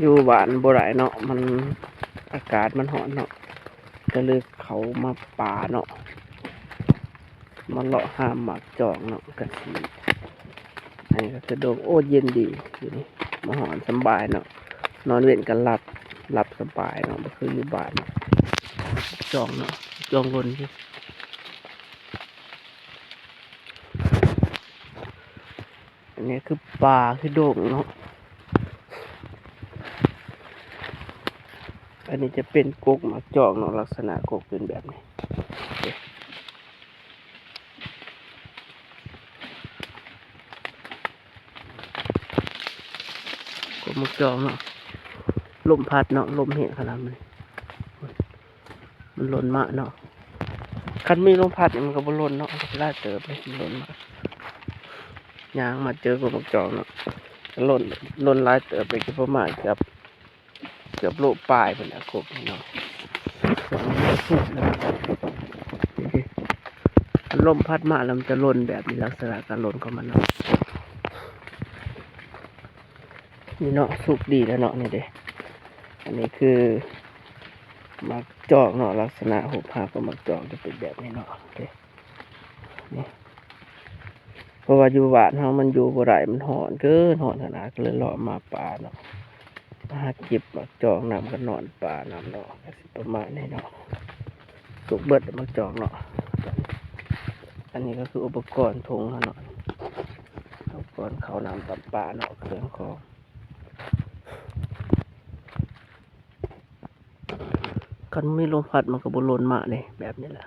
อยู่บ้านบ่ได้เนาะมันอากาศมันร้อนเนาะก็เลยเขามาป่าเนาะมาเลาะหามหมากจอกเนาะกะสิอันนี้ก็คือโดมโอ้เย็นดีอยู่นี่มาหอนสบายเนาะนอนเว้นกันหลับสบายเนาะบ่คืออยู่บ้านจองเนาะจองคนที่อันนี้คือป่าคือโดมเนาะอันนี้จะเป็นกกหมากจอกเนาะลักษณะกกเป็นแบบนี้กกหมากจอกเนาะลมพัดเนาะลมเห็นขนาดมันหล่นมาเนาะคันมีลมพัดมันก็บ่หล่นเนาะลาเติบเลยมันหล่นมายางมาเจอกกหมากจอกเนาะหล่นลายเติบไปก็ประมาณเกือบโลปลายเป็นกบเนาะลมพัดมาแล้วมันจะหล่นแบบนี้ลักษณะการหล่นของมันเนาะนี่เนาะสุกดีแล้วเนาะนี่เด้อันนี้คือหมากจอกเนาะลักษณะหุบหักของหมากจอกจะเป็นแบบนี้เนาะเด้นี่เพราะว่าอยู่บ้านเฮามันอยู่บ่ได้มันร้อนเกินร้อนขนาดก็เลยเลาะมาป่าเนาะมาเก็บหมากจอกนำกันนอนป่านำเนาะก็สิประมาณนี้เนาะสุกเบิดหมากจอกเนาะอันนี้ก็คืออุปกรณ์ทงเนาะอุปกรณ์เขานำตำป่าเนาะเครื่องของกันมีลมพัดมันก็บ่หล่นมาเลยแบบนี้แหละ